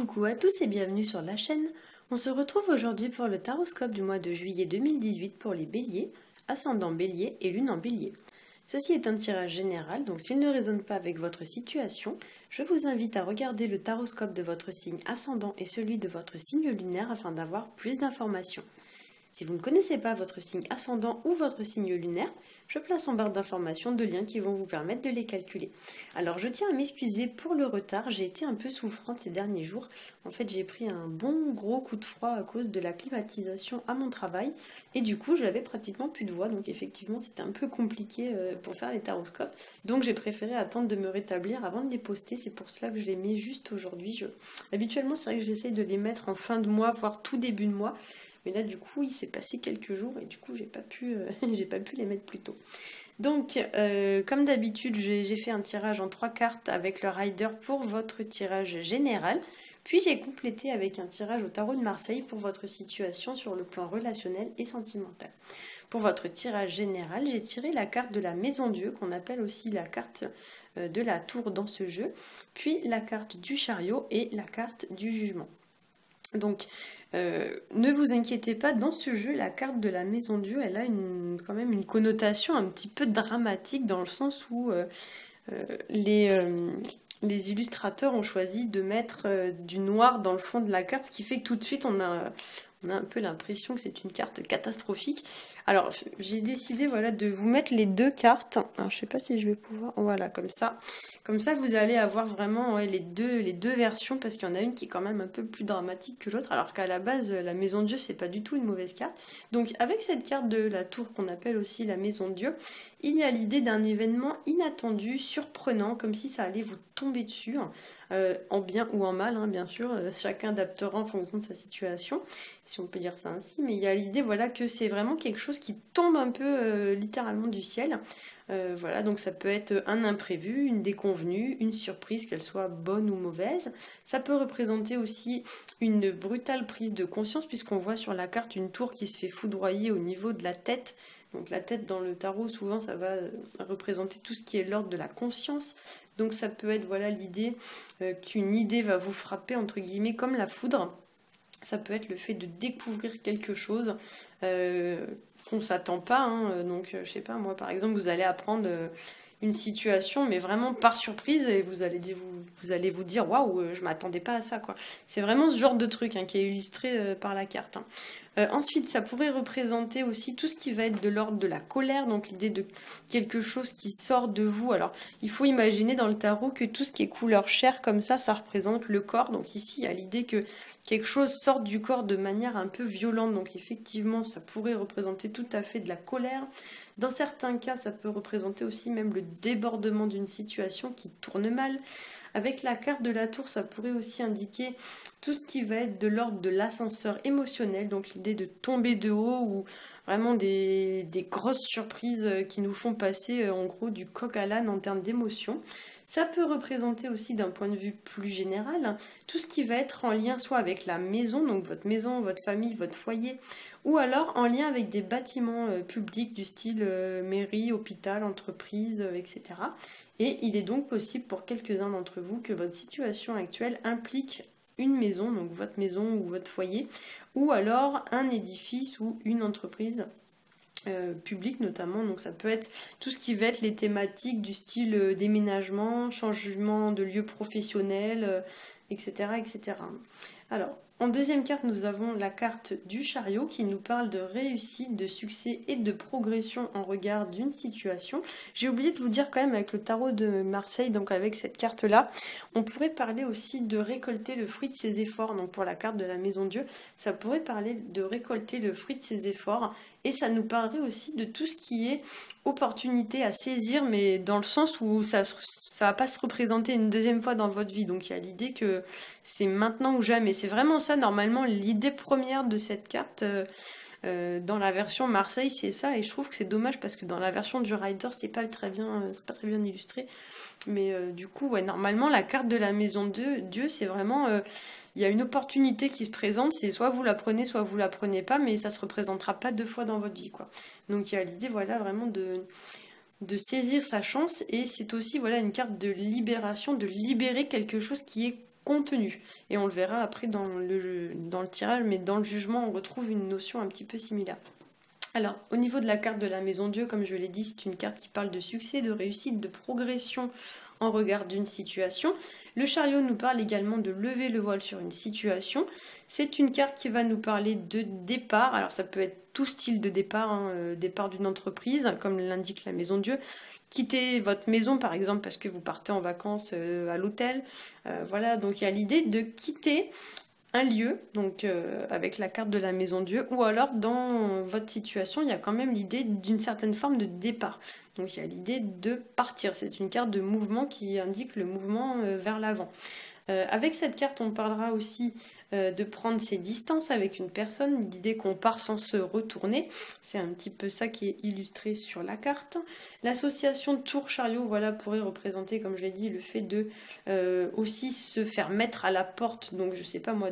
Coucou à tous et bienvenue sur la chaîne. On se retrouve aujourd'hui pour le taroscope du mois de juillet 2018 pour les béliers, ascendant bélier et lune en bélier. Ceci est un tirage général, donc s'il ne résonne pas avec votre situation, je vous invite à regarder le taroscope de votre signe ascendant et celui de votre signe lunaire afin d'avoir plus d'informations. Si vous ne connaissez pas votre signe ascendant ou votre signe lunaire, je place en barre d'informations deux liens qui vont vous permettre de les calculer. Alors je tiens à m'excuser pour le retard, j'ai été un peu souffrante ces derniers jours. En fait j'ai pris un bon gros coup de froid à cause de la climatisation à mon travail et du coup j'avais pratiquement plus de voix, donc effectivement c'était un peu compliqué pour faire les taroscopes. Donc j'ai préféré attendre de me rétablir avant de les poster, c'est pour cela que je les mets juste aujourd'hui. Habituellement c'est vrai que j'essaye de les mettre en fin de mois, voire tout début de mois. Mais là, du coup, il s'est passé quelques jours et du coup, j'ai pas pu les mettre plus tôt. Donc, comme d'habitude, j'ai fait un tirage en 3 cartes avec le rider pour votre tirage général. Puis, j'ai complété avec un tirage au tarot de Marseille pour votre situation sur le plan relationnel et sentimental. Pour votre tirage général, j'ai tiré la carte de la Maison Dieu, qu'on appelle aussi la carte de la tour dans ce jeu, puis la carte du chariot et la carte du jugement. Donc, ne vous inquiétez pas, dans ce jeu, la carte de la Maison Dieu, elle a quand même une connotation un petit peu dramatique dans le sens où les illustrateurs ont choisi de mettre du noir dans le fond de la carte, ce qui fait que tout de suite on a un peu l'impression que c'est une carte catastrophique. Alors j'ai décidé de vous mettre les deux cartes. Alors, je sais pas si je vais pouvoir. Voilà, comme ça. Comme ça vous allez avoir vraiment les deux versions, parce qu'il y en a une qui est quand même un peu plus dramatique que l'autre, alors qu'à la base la Maison Dieu c'est pas du tout une mauvaise carte. Donc avec cette carte de la tour qu'on appelle aussi la Maison Dieu, il y a l'idée d'un événement inattendu, surprenant, comme si ça allait vous tomber dessus, en bien ou en mal, bien sûr, chacun adaptera en fonction de sa situation, si on peut dire ça ainsi, mais il y a l'idée que c'est vraiment quelque chose qui tombe un peu littéralement du ciel. Donc ça peut être un imprévu, une déconvenue, une surprise, qu'elle soit bonne ou mauvaise. Ça peut représenter aussi une brutale prise de conscience, puisqu'on voit sur la carte une tour qui se fait foudroyer au niveau de la tête. Donc la tête dans le tarot, souvent ça va représenter tout ce qui est l'ordre de la conscience. Donc ça peut être l'idée qu'une idée va vous frapper entre guillemets comme la foudre. Ça peut être le fait de découvrir quelque chose qu'on ne s'attend pas. Donc je sais pas, moi par exemple vous allez apprendre une situation, mais vraiment par surprise, et vous allez vous dire waouh, je m'attendais pas à ça quoi. C'est vraiment ce genre de truc qui est illustré par la carte. Ensuite, ça pourrait représenter aussi tout ce qui va être de l'ordre de la colère, donc l'idée de quelque chose qui sort de vous. Alors, il faut imaginer dans le tarot que tout ce qui est couleur chair comme ça représente le corps. Donc ici, il y a l'idée que quelque chose sorte du corps de manière un peu violente. Donc effectivement, ça pourrait représenter tout à fait de la colère. Dans certains cas, ça peut représenter aussi même le débordement d'une situation qui tourne mal. Avec la carte de la tour, ça pourrait aussi indiquer tout ce qui va être de l'ordre de l'ascenseur émotionnel, donc l'idée de tomber de haut ou vraiment des grosses surprises qui nous font passer en gros du coq à l'âne en termes d'émotion. Ça peut représenter aussi d'un point de vue plus général tout ce qui va être en lien soit avec la maison, donc votre maison, votre famille, votre foyer, ou alors en lien avec des bâtiments publics du style mairie, hôpital, entreprise, etc. Et il est donc possible pour quelques-uns d'entre vous que votre situation actuelle implique une maison, donc votre maison ou votre foyer, ou alors un édifice ou une entreprise publique notamment. Donc ça peut être tout ce qui va être les thématiques du style déménagement, changement de lieu professionnel, etc., etc. Alors, en deuxième carte, nous avons la carte du chariot qui nous parle de réussite, de succès et de progression en regard d'une situation. J'ai oublié de vous dire quand même avec le tarot de Marseille, donc avec cette carte-là, on pourrait parler aussi de récolter le fruit de ses efforts. Donc pour la carte de la Maison Dieu, ça pourrait parler de récolter le fruit de ses efforts et ça nous parlerait aussi de tout ce qui est opportunité à saisir, mais dans le sens où ça va pas se représenter une deuxième fois dans votre vie. Donc il y a l'idée que c'est maintenant ou jamais. C'est vraiment ça normalement l'idée première de cette carte. Dans la version Marseille, c'est ça, et je trouve que c'est dommage parce que dans la version du Rider, c'est pas très bien illustré. Mais du coup, normalement, la carte de la Maison de Dieu, c'est vraiment il y a une opportunité qui se présente, c'est soit vous la prenez, soit vous la prenez pas, mais ça se représentera pas deux fois dans votre vie, quoi. Donc il y a l'idée, vraiment de saisir sa chance, et c'est aussi une carte de libération, de libérer quelque chose qui est contenu. Et on le verra après dans le tirage, mais dans le jugement, on retrouve une notion un petit peu similaire. Alors, au niveau de la carte de la Maison Dieu, comme je l'ai dit, c'est une carte qui parle de succès, de réussite, de progression en regard d'une situation. Le chariot nous parle également de lever le voile sur une situation. C'est une carte qui va nous parler de départ. Alors, ça peut être tout style de départ, départ d'une entreprise, comme l'indique la Maison Dieu. Quitter votre maison, par exemple, parce que vous partez en vacances à l'hôtel. Voilà, donc il y a l'idée de quitter un lieu, donc avec la carte de la Maison Dieu, ou alors dans votre situation, il y a quand même l'idée d'une certaine forme de départ. Donc il y a l'idée de partir. C'est une carte de mouvement qui indique le mouvement vers l'avant. Avec cette carte, on parlera aussi de prendre ses distances avec une personne, l'idée qu'on part sans se retourner. C'est un petit peu ça qui est illustré sur la carte. L'association tour-chariot, voilà, pourrait représenter, comme je l'ai dit, le fait de aussi se faire mettre à la porte, donc je sais pas moi,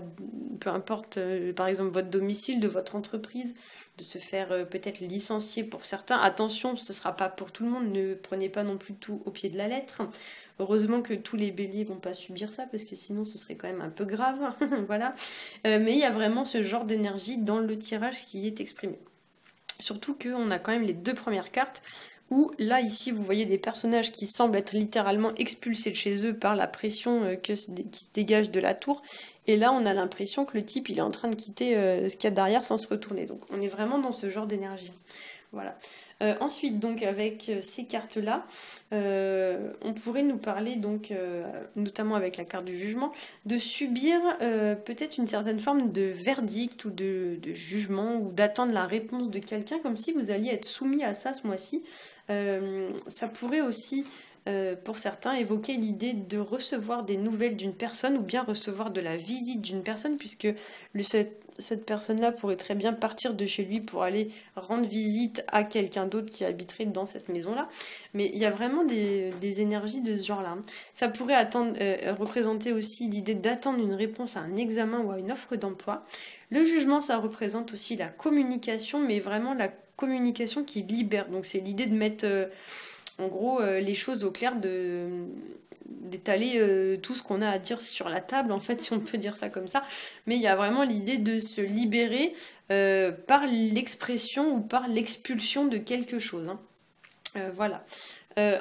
peu importe, par exemple votre domicile, de votre entreprise, de se faire peut-être licencier pour certains. Attention, ce ne sera pas pour tout le monde, ne prenez pas non plus tout au pied de la lettre. Heureusement que tous les béliers vont pas subir ça, parce que sinon ce serait quand même un peu grave. Voilà. Mais il y a vraiment ce genre d'énergie dans le tirage qui est exprimé. Surtout qu'on a quand même les deux premières cartes, où là, ici, vous voyez des personnages qui semblent être littéralement expulsés de chez eux par la pression qui se dégage de la tour. Et là, on a l'impression que le type, il est en train de quitter ce qu'il y a derrière sans se retourner. Donc, on est vraiment dans ce genre d'énergie. Voilà. Ensuite, donc, avec ces cartes-là, on pourrait nous parler, donc, notamment avec la carte du jugement, de subir peut-être une certaine forme de verdict ou de jugement, ou d'attendre la réponse de quelqu'un, comme si vous alliez être soumis à ça ce mois-ci. Ça pourrait aussi, pour certains, évoquer l'idée de recevoir des nouvelles d'une personne, ou bien recevoir de la visite d'une personne, puisque cette personne-là pourrait très bien partir de chez lui pour aller rendre visite à quelqu'un d'autre qui habiterait dans cette maison-là. Mais il y a vraiment des énergies de ce genre-là. Ça pourrait représenter aussi l'idée d'attendre une réponse à un examen ou à une offre d'emploi. Le jugement, ça représente aussi la communication, mais vraiment la communication qui libère. Donc c'est l'idée de mettre en gros les choses au clair, d'étaler tout ce qu'on a à dire sur la table, en fait, si on peut dire ça comme ça. Mais il y a vraiment l'idée de se libérer par l'expression ou par l'expulsion de quelque chose. Voilà.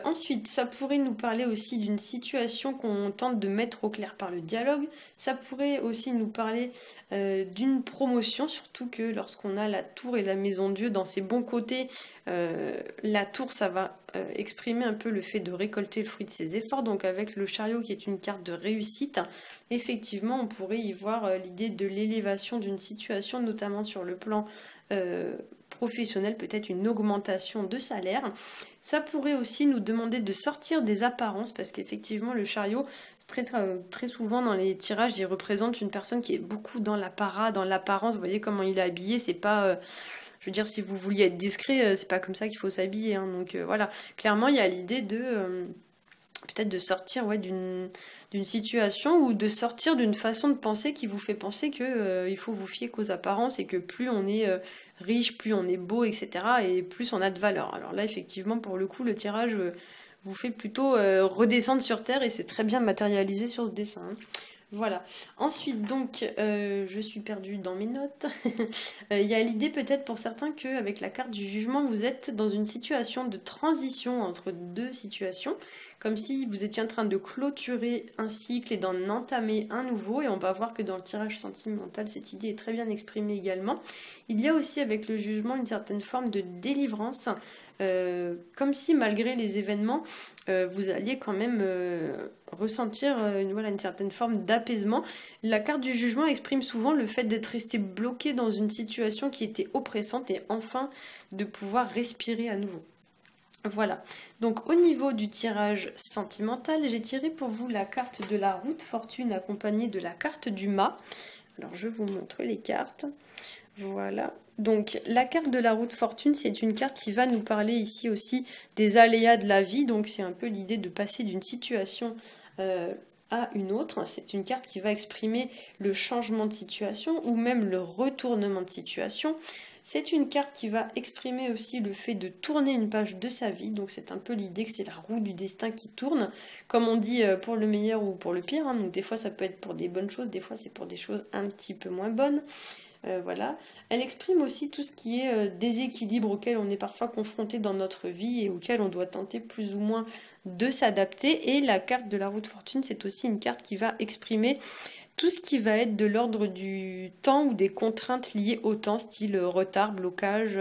Ensuite, ça pourrait nous parler aussi d'une situation qu'on tente de mettre au clair par le dialogue. Ça pourrait aussi nous parler d'une promotion, surtout que lorsqu'on a la tour et la Maison Dieu dans ses bons côtés, la tour, ça va exprimer un peu le fait de récolter le fruit de ses efforts. Donc avec le chariot qui est une carte de réussite, effectivement, on pourrait y voir l'idée de l'élévation d'une situation, notamment sur le plan professionnel, peut-être une augmentation de salaire. Ça pourrait aussi nous demander de sortir des apparences, parce qu'effectivement le chariot, très souvent dans les tirages, il représente une personne qui est beaucoup dans l'apparat, dans l'apparence. Vous voyez comment il est habillé, c'est pas... je veux dire, si vous vouliez être discret, c'est pas comme ça qu'il faut s'habiller. Donc voilà, clairement il y a l'idée de... peut-être de sortir d'une situation, ou de sortir d'une façon de penser qui vous fait penser que il faut vous fier qu'aux apparences, et que plus on est riche, plus on est beau, etc., et plus on a de valeur. Alors là, effectivement, pour le coup, le tirage vous fait plutôt redescendre sur terre, et c'est très bien matérialisé sur ce dessin. Voilà. Ensuite, donc, je suis perdue dans mes notes. Il y a l'idée peut-être pour certains qu'avec la carte du jugement, vous êtes dans une situation de transition entre deux situations, comme si vous étiez en train de clôturer un cycle et d'en entamer un nouveau. Et on va voir que dans le tirage sentimental, cette idée est très bien exprimée également. Il y a aussi avec le jugement une certaine forme de délivrance, comme si malgré les événements, vous alliez quand même ressentir une certaine forme d'apaisement. La carte du jugement exprime souvent le fait d'être resté bloqué dans une situation qui était oppressante, et enfin de pouvoir respirer à nouveau. Voilà, donc au niveau du tirage sentimental, j'ai tiré pour vous la carte de la roue de fortune accompagnée de la carte du mât. Alors je vous montre les cartes. Voilà, donc la carte de la roue de fortune, c'est une carte qui va nous parler ici aussi des aléas de la vie. Donc c'est un peu l'idée de passer d'une situation à une autre. C'est une carte qui va exprimer le changement de situation, ou même le retournement de situation. C'est une carte qui va exprimer aussi le fait de tourner une page de sa vie, donc c'est un peu l'idée que c'est la roue du destin qui tourne, comme on dit pour le meilleur ou pour le pire, hein. Donc des fois ça peut être pour des bonnes choses, des fois c'est pour des choses un petit peu moins bonnes. Voilà. Elle exprime aussi tout ce qui est déséquilibre auquel on est parfois confronté dans notre vie et auquel on doit tenter plus ou moins de s'adapter. Et la carte de la roue de fortune, c'est aussi une carte qui va exprimer tout ce qui va être de l'ordre du temps ou des contraintes liées au temps, style retard, blocage,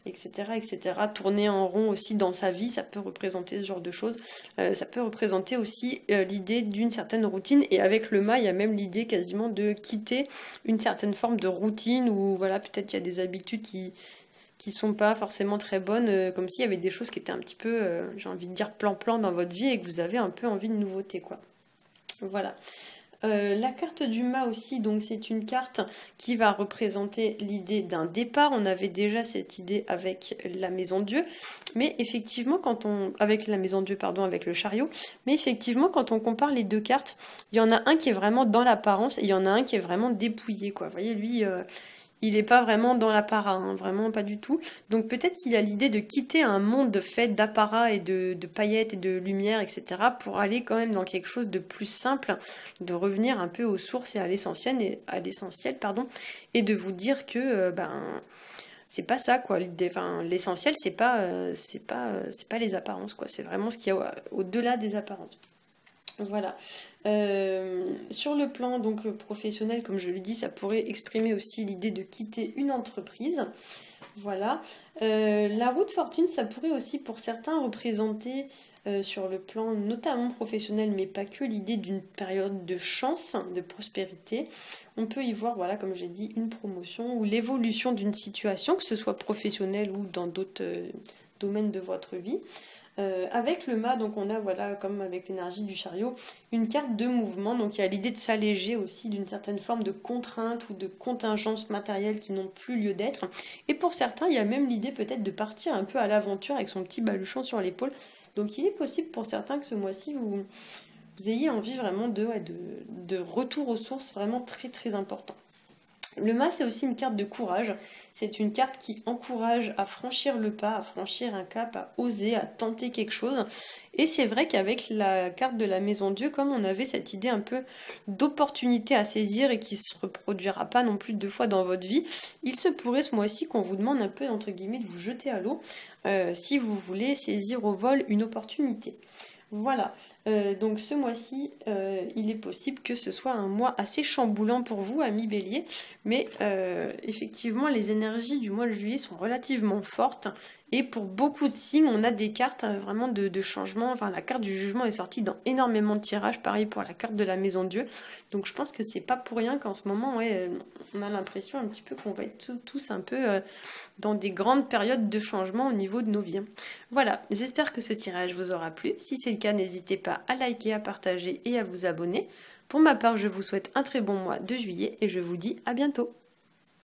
etc., etc. Tourner en rond aussi dans sa vie, ça peut représenter ce genre de choses. Ça peut représenter aussi l'idée d'une certaine routine. Et avec le mât, il y a même l'idée quasiment de quitter une certaine forme de routine où voilà, peut-être il y a des habitudes qui sont pas forcément très bonnes, comme s'il y avait des choses qui étaient un petit peu, j'ai envie de dire, plan-plan dans votre vie et que vous avez un peu envie de nouveauté, quoi. Voilà. La carte du mât aussi, donc c'est une carte qui va représenter l'idée d'un départ. On avait déjà cette idée avec la maison Dieu, mais effectivement avec la maison Dieu, pardon, avec le chariot, mais effectivement quand on compare les deux cartes, il y en a un qui est vraiment dans l'apparence et il y en a un qui est vraiment dépouillé, quoi. Vous voyez, lui, il n'est pas vraiment dans l'apparat, hein, vraiment pas du tout. Donc peut-être qu'il a l'idée de quitter un monde fait d'apparat et de paillettes et de lumière, etc. pour aller quand même dans quelque chose de plus simple, de revenir un peu aux sources et à l'essentiel, et de vous dire que c'est pas ça, quoi. L'essentiel, c'est pas les apparences, quoi. C'est vraiment ce qu'il y a au-delà des apparences. Voilà. Sur le plan donc professionnel, comme je le dis, ça pourrait exprimer aussi l'idée de quitter une entreprise. Voilà. La roue de fortune, ça pourrait aussi pour certains représenter sur le plan notamment professionnel, mais pas que, l'idée d'une période de chance, de prospérité. On peut y voir, voilà, comme j'ai dit, une promotion ou l'évolution d'une situation, que ce soit professionnelle ou dans d'autres domaines de votre vie. Avec le mât, donc on a, voilà, comme avec l'énergie du chariot, une carte de mouvement. Donc il y a l'idée de s'alléger aussi d'une certaine forme de contrainte ou de contingence matérielle qui n'ont plus lieu d'être. Et pour certains, il y a même l'idée peut-être de partir un peu à l'aventure avec son petit baluchon sur l'épaule. Donc il est possible pour certains que ce mois-ci, vous ayez envie vraiment de retour aux sources vraiment très très important. Le mât, c'est aussi une carte de courage. C'est une carte qui encourage à franchir le pas, à franchir un cap, à oser, à tenter quelque chose. Et c'est vrai qu'avec la carte de la maison Dieu, comme on avait cette idée un peu d'opportunité à saisir et qui ne se reproduira pas non plus 2 fois dans votre vie, il se pourrait ce mois-ci qu'on vous demande un peu, entre guillemets, de vous jeter à l'eau si vous voulez saisir au vol une opportunité. Voilà, donc ce mois-ci, il est possible que ce soit un mois assez chamboulant pour vous, amis Bélier, mais effectivement, les énergies du mois de juillet sont relativement fortes, et pour beaucoup de signes, on a des cartes vraiment de changement. Enfin, la carte du jugement est sortie dans énormément de tirages, pareil pour la carte de la maison Dieu, donc je pense que c'est pas pour rien qu'en ce moment, on a l'impression un petit peu qu'on va être tous un peu dans des grandes périodes de changement au niveau de nos vies. Voilà, j'espère que ce tirage vous aura plu. Si c'est le cas, n'hésitez pas à liker, à partager et à vous abonner. Pour ma part, je vous souhaite un très bon mois de juillet et je vous dis à bientôt.